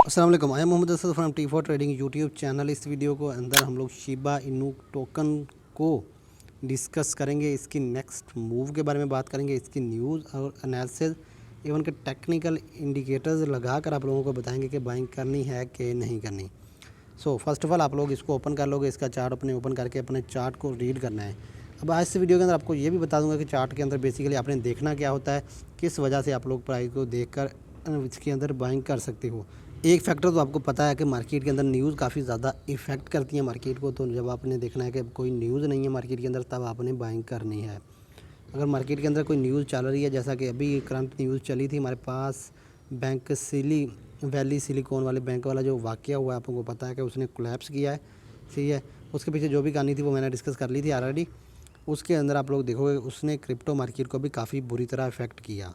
अस्सलाम वालेकुम, I am Mohammad Asad from T for trading YouTube channel. इस वीडियो को अंदर हम लोग शिबा इनू टोकन को डिस्कस करेंगे, इसकी नेक्स्ट मूव के बारे में बात करेंगे, इसकी न्यूज़ और एनालिसिस एवं के टेक्निकल इंडिकेटर्स लगाकर आप लोगों को बताएंगे कि बाइंग करनी है कि नहीं करनी। सो फर्स्ट ऑफ ऑल आप लोग इसको ओपन कर लोगे, इसका चार्ट अपने ओपन करके अपने चार्ट को रीड करना है। अब आज से वीडियो के अंदर आपको ये भी बता दूंगा कि चार्ट के अंदर बेसिकली आपने देखना क्या होता है, किस वजह से आप लोग प्राइस को देखकर इसके अंदर बाइंग कर सकते हो। एक फैक्टर तो आपको पता है कि मार्केट के अंदर न्यूज़ काफ़ी ज़्यादा इफ़ेक्ट करती है मार्केट को, तो जब आपने देखना है कि कोई न्यूज़ नहीं है मार्केट के अंदर तब आपने बाइंग करनी है। अगर मार्केट के अंदर कोई न्यूज़ चल रही है, जैसा कि अभी करंट न्यूज़ चली थी हमारे पास, बैंक वैली सिलिकॉन वाले बैंक वाला जो वाक़या हुआ है, आप लोगों को पता है कि उसने कोलैप्स किया है, सही है। उसके पीछे जो भी कहानी थी वो मैंने डिस्कस कर ली थी ऑलरेडी। उसके अंदर आप लोग देखोगे उसने क्रिप्टो मार्केट को भी काफ़ी बुरी तरह इफ़ेक्ट किया।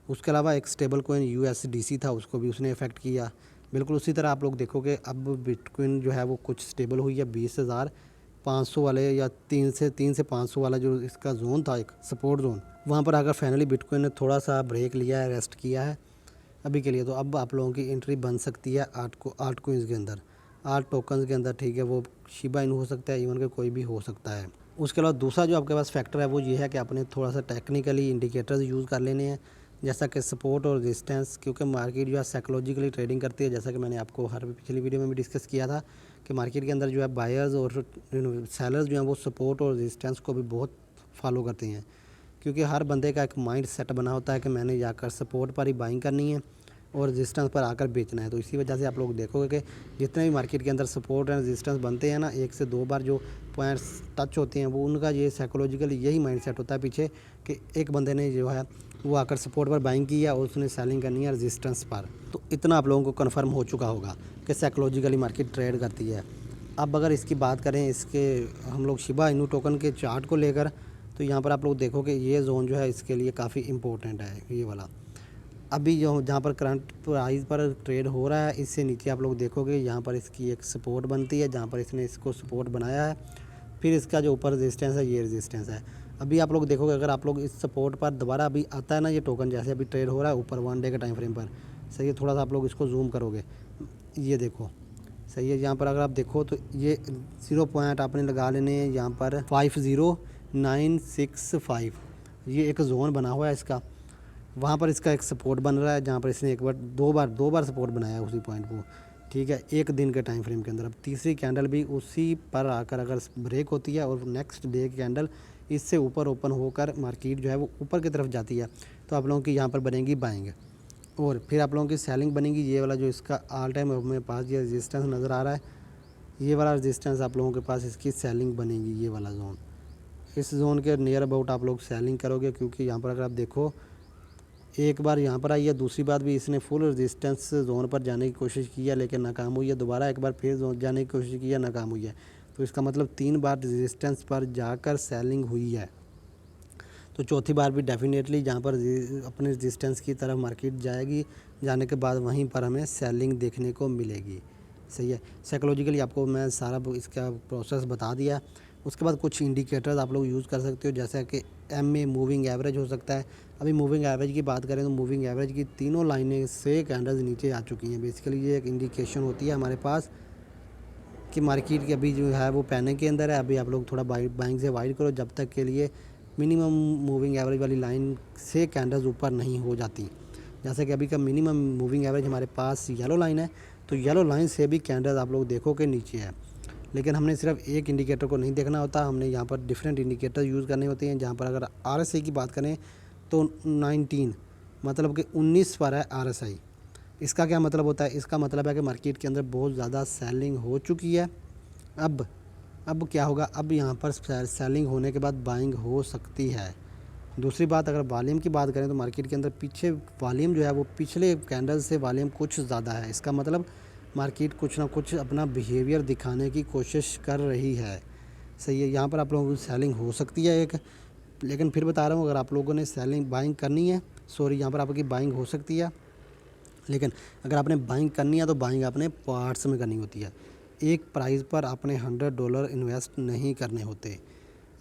उसके अलावा एक स्टेबल कोइन USDC था, उसको भी उसने इफ़ेक्ट किया। बिल्कुल उसी तरह आप लोग देखोगे अब बिटकॉइन जो है वो कुछ स्टेबल हुई है 20,500 वाले या 3 से 500 वाला जो इसका जोन था, एक सपोर्ट जोन, वहाँ पर अगर फाइनली बिटकॉइन ने थोड़ा सा ब्रेक लिया है, रेस्ट किया है अभी के लिए, तो अब आप लोगों की एंट्री बन सकती है आर्ट कोइंस के अंदर, आर्ट टोकन्स के अंदर, ठीक है। वो शिबा इनू हो सकता है, इवन के कोई भी हो सकता है। उसके अलावा दूसरा जो आपके पास फैक्टर है वो ये है कि आपने थोड़ा सा टेक्निकली इंडिकेटर्स यूज़ कर लेने हैं, जैसा कि सपोर्ट और रेजिस्टेंस, क्योंकि मार्केट जो है साइकोलॉजिकली ट्रेडिंग करती है। जैसा कि मैंने आपको हर पिछली वीडियो में भी डिस्कस किया था कि मार्केट के अंदर जो है बायर्स और सेलर्स जो हैं वो सपोर्ट और रेजिस्टेंस को भी बहुत फॉलो करते हैं, क्योंकि हर बंदे का एक माइंड सेट बना होता है कि मैंने जाकर सपोर्ट पर ही बाइंग करनी है और रेजिस्टेंस पर आकर बेचना है। तो इसी वजह से आप लोग देखोगे कि जितने भी मार्केट के अंदर सपोर्ट एंड रेजिस्टेंस बनते हैं ना, 1 से 2 बार जो पॉइंट्स टच होते हैं, वो उनका ये साइकोलॉजिकली यही माइंडसेट होता है पीछे कि एक बंदे ने जो है वो आकर सपोर्ट पर बाइंग किया और उसने सेलिंग करनी है रेजिस्टेंस पर। तो इतना आप लोगों को कन्फर्म हो चुका होगा कि साइकोलॉजिकली मार्केट ट्रेड करती है। अब अगर इसकी बात करें, इसके हम लोग शिबा इनू टोकन के चार्ट को लेकर, तो यहाँ पर आप लोग देखोगे ये जोन जो है इसके लिए काफ़ी इंपॉर्टेंट है, ये वाला। अभी जो जहाँ पर करंट प्राइस पर ट्रेड हो रहा है, इससे नीचे आप लोग देखोगे यहाँ पर इसकी एक सपोर्ट बनती है, जहाँ पर इसने इसको सपोर्ट बनाया है। फिर इसका जो ऊपर रेजिस्टेंस है ये रेजिस्टेंस है। अभी आप लोग देखोगे अगर आप लोग इस सपोर्ट पर दोबारा अभी आता है ना, ये टोकन जैसे अभी ट्रेड हो रहा है ऊपर 1 डे के टाइम फ्रेम पर, सही है। थोड़ा सा आप लोग इसको जूम करोगे, ये देखो, सही है। यहाँ पर अगर आप देखो तो ये 0 पॉइंट आपने लगा लेने हैं यहाँ पर 50965, ये एक जोन बना हुआ है इसका। वहाँ पर इसका एक सपोर्ट बन रहा है, जहाँ पर इसने एक बार दो बार सपोर्ट बनाया उसी पॉइंट को, ठीक है, एक दिन के टाइम फ्रेम के अंदर। अब तीसरी कैंडल भी उसी पर आकर अगर ब्रेक होती है और नेक्स्ट डे की कैंडल इससे ऊपर ओपन होकर मार्केट जो है वो ऊपर की तरफ जाती है, तो आप लोगों की यहाँ पर बनेगी बाइंग, और फिर आप लोगों की सेलिंग बनेगी। ये वाला जो इसका ऑल टाइम मेरे पास ये रेजिस्टेंस नज़र आ रहा है, ये वाला रेजिस्टेंस आप लोगों के पास इसकी सेलिंग बनेगी, ये वाला जोन। इस जोन के नियर अबाउट आप लोग सेलिंग करोगे, क्योंकि यहाँ पर अगर आप देखो एक बार यहाँ पर आई है, दूसरी बार भी इसने फुल रेजिस्टेंस जोन पर जाने की कोशिश की है लेकिन नाकाम हुई है, दोबारा एक बार फिर जोन जाने की कोशिश की है, नाकाम हुई है। तो इसका मतलब 3 बार रेजिस्टेंस पर जाकर सेलिंग हुई है, तो चौथी बार भी डेफिनेटली जहाँ पर अपने रेजिस्टेंस की तरफ मार्केट जाएगी, जाने के बाद वहीं पर हमें सेलिंग देखने को मिलेगी, सही है। साइकोलॉजिकली आपको मैं सारा इसका प्रोसेस बता दिया। उसके बाद कुछ इंडिकेटर्स आप लोग यूज़ कर सकते हो, जैसा कि MA मूविंग एवरेज हो सकता है। अभी मूविंग एवरेज की बात करें तो मूविंग एवरेज की तीनों लाइनें से कैंडल्स नीचे आ चुकी हैं। बेसिकली ये एक इंडिकेशन होती है हमारे पास कि मार्केट की अभी जो है वो पैनिक के अंदर है। अभी आप लोग थोड़ा बाइंग से अवॉइड करो जब तक के लिए मिनिमम मूविंग एवरेज वाली लाइन से कैंडल्स ऊपर नहीं हो जाती। जैसे कि अभी का मिनिमम मूविंग एवरेज हमारे पास येलो लाइन है, तो येलो लाइन से भी कैंडल्स आप लोग देखो कि नीचे है। लेकिन हमने सिर्फ एक इंडिकेटर को नहीं देखना होता, हमने यहाँ पर डिफरेंट इंडिकेटर यूज़ करने होते हैं। जहाँ पर अगर RSI की बात करें तो 19 मतलब कि 19 पर है RSI। इसका क्या मतलब होता है? इसका मतलब है कि मार्केट के अंदर बहुत ज़्यादा सेलिंग हो चुकी है। अब क्या होगा, अब यहाँ पर सेलिंग होने के बाद बाइंग हो सकती है। दूसरी बात, अगर वॉल्यूम की बात करें तो मार्केट के अंदर पीछे वॉल्यूम जो है वो पिछले कैंडल से वॉल्यूम कुछ ज़्यादा है। इसका मतलब मार्केट कुछ ना कुछ अपना बिहेवियर दिखाने की कोशिश कर रही है, सही है। यहाँ पर आप लोगों की सेलिंग हो सकती है एक, लेकिन फिर बता रहा हूँ अगर आप लोगों ने सेलिंग बाइंग करनी है, सॉरी, यहाँ पर आपकी बाइंग हो सकती है, लेकिन अगर आपने बाइंग करनी है तो बाइंग आपने पार्ट्स में करनी होती है। एक प्राइस पर आपने $100 इन्वेस्ट नहीं करने होते,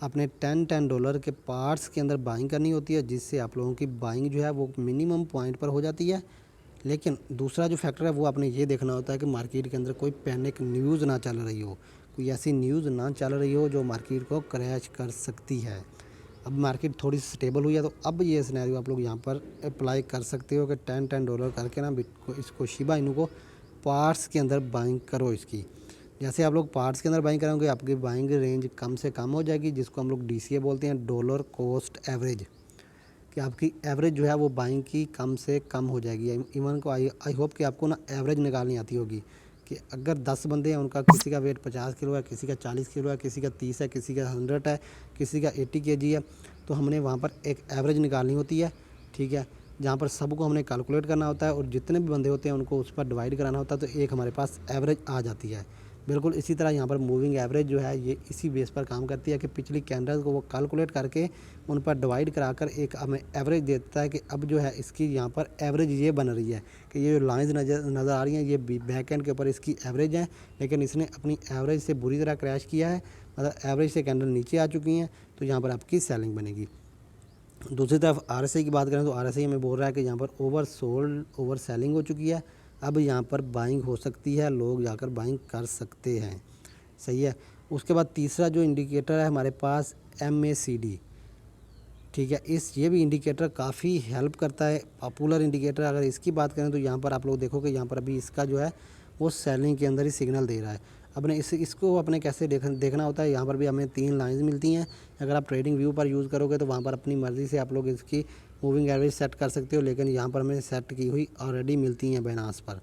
आपने $10 के पार्ट्स के अंदर बाइंग करनी होती है, जिससे आप लोगों की बाइंग जो है वो मिनिमम पॉइंट पर हो जाती है। लेकिन दूसरा जो फैक्टर है वो आपने ये देखना होता है कि मार्केट के अंदर कोई पैनिक न्यूज़ ना चल रही हो, कोई ऐसी न्यूज़ ना चल रही हो जो मार्केट को क्रैश कर सकती है। अब मार्केट थोड़ी सी स्टेबल हुई है तो अब ये सिनेरियो आप लोग यहाँ पर अप्लाई कर सकते हो कि $10 करके ना इसको शिबा इनू को पार्ट्स के अंदर बाइंग करो इसकी। जैसे आप लोग पार्ट्स के अंदर बाइंग करोगे आपकी बाइंग रेंज कम से कम हो जाएगी, जिसको हम लोग DCA बोलते हैं, डॉलर कॉस्ट एवरेज, कि आपकी एवरेज जो है वो बाइंग की कम से कम हो जाएगी। इवन को आई होप कि आपको ना एवरेज निकालनी आती होगी कि अगर 10 बंदे हैं, उनका किसी का वेट 50 किलो है, किसी का 40 किलो है, किसी का 30 है, किसी का 100 है, किसी का 80 kg है, तो हमने वहाँ पर एक एवरेज निकालनी होती है, ठीक है, जहाँ पर सबको हमने कैलकुलेट करना होता है और जितने भी बंदे होते हैं उनको उस पर डिवाइड कराना होता है, तो एक हमारे पास एवरेज आ जाती है। बिल्कुल इसी तरह यहाँ पर मूविंग एवरेज जो है ये इसी बेस पर काम करती है कि पिछली कैंडल्स को वो कैलकुलेट करके उन पर डिवाइड कराकर एक हमें एवरेज देता है कि अब जो है इसकी यहाँ पर एवरेज ये बन रही है कि ये जो लाइंस नज़र आ रही हैं ये बैक एंड के ऊपर इसकी एवरेज है, लेकिन इसने अपनी एवरेज से बुरी तरह क्रैश किया है, मतलब एवरेज से कैंडल नीचे आ चुकी हैं, तो यहाँ पर आपकी सेलिंग बनेगी। दूसरी तरफ RSI की बात करें तो RSI हमें बोल रहा है कि यहाँ पर ओवर सोल्ड, ओवर सेलिंग हो चुकी है, अब यहाँ पर बाइंग हो सकती है, लोग जाकर बाइंग कर सकते हैं, सही है। उसके बाद तीसरा जो इंडिकेटर है हमारे पास MACD, ठीक है, ये भी इंडिकेटर काफ़ी हेल्प करता है, पॉपुलर इंडिकेटर। अगर इसकी बात करें तो यहाँ पर आप लोग देखोगे यहाँ पर अभी इसका जो है वो सेलिंग के अंदर ही सिग्नल दे रहा है। अपने इसको अपने कैसे देखना होता है, यहाँ पर भी हमें 3 लाइंस मिलती हैं। अगर आप ट्रेडिंग व्यू पर यूज़ करोगे तो वहाँ पर अपनी मर्ज़ी से आप लोग इसकी मूविंग एवरेज सेट कर सकते हो, लेकिन यहाँ पर हमें सेट की हुई ऑलरेडी मिलती हैं बाइनेंस पर।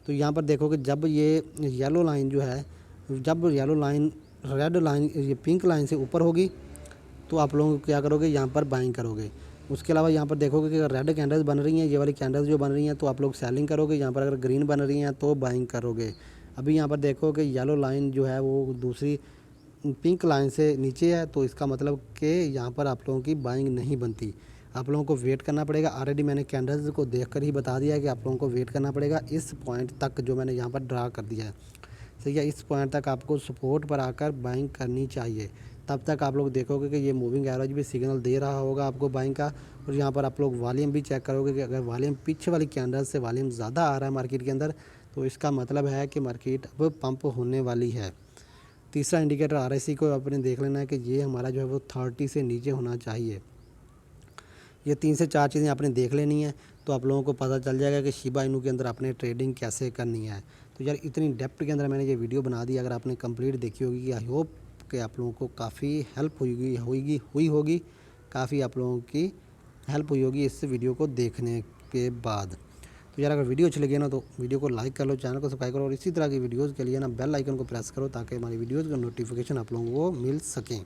तो यहाँ पर देखोगे जब ये येलो लाइन जो है, जब येलो लाइन रेड लाइन ये पिंक लाइन से ऊपर होगी तो आप लोग क्या करोगे, यहाँ पर बाइंग करोगे। उसके अलावा यहाँ पर देखोगे कि अगर रेड कैंडल्स बन रही हैं, ये वाली कैंडल्स जो बन रही हैं, तो आप लोग सेलिंग करोगे। यहाँ पर अगर ग्रीन बन रही हैं तो बाइंग करोगे। अभी यहाँ पर देखो कि येलो लाइन जो है वो दूसरी पिंक लाइन से नीचे है, तो इसका मतलब कि यहाँ पर आप लोगों की बाइंग नहीं बनती, आप लोगों को वेट करना पड़ेगा। ऑलरेडी मैंने कैंडल्स को देखकर ही बता दिया है कि आप लोगों को वेट करना पड़ेगा इस पॉइंट तक जो मैंने यहाँ पर ड्रा कर दिया है, सही है। इस पॉइंट तक आपको सपोर्ट पर आकर बाइंग करनी चाहिए, तब तक आप लोग देखोगे कि ये मूविंग एवरेज भी सिग्नल दे रहा होगा आपको बाइंग का। और यहाँ पर आप लोग वॉल्यूम भी चेक करोगे कि अगर वॉल्यूम पीछे वाली कैंडल से वॉल्यूम ज़्यादा आ रहा है मार्केट के अंदर, तो इसका मतलब है कि मार्केट अब पंप होने वाली है। तीसरा इंडिकेटर RSI को आपने देख लेना है कि ये हमारा जो है वो 30 से नीचे होना चाहिए। ये 3 से 4 चीज़ें आपने देख लेनी है, तो आप लोगों को पता चल जाएगा कि शिबा इनू के अंदर आपने ट्रेडिंग कैसे करनी है। तो यार इतनी डेप्थ के अंदर मैंने ये वीडियो बना दी, अगर आपने कंप्लीट देखी होगी, कि आई होप कि आप लोगों को काफ़ी हेल्प हुई होगी, काफ़ी आप लोगों की हेल्प हुई होगी इस वीडियो को देखने के बाद। तो यार अगर वीडियो अच्छी लगी ना तो वीडियो को लाइक कर लो, चैनल को सब्सक्राइब करो और इसी तरह की वीडियोज़ के लिए ना बेल आइकन को प्रेस करो, ताकि हमारी वीडियोज़ का नोटिफिकेशन आप लोगों को मिल सकें।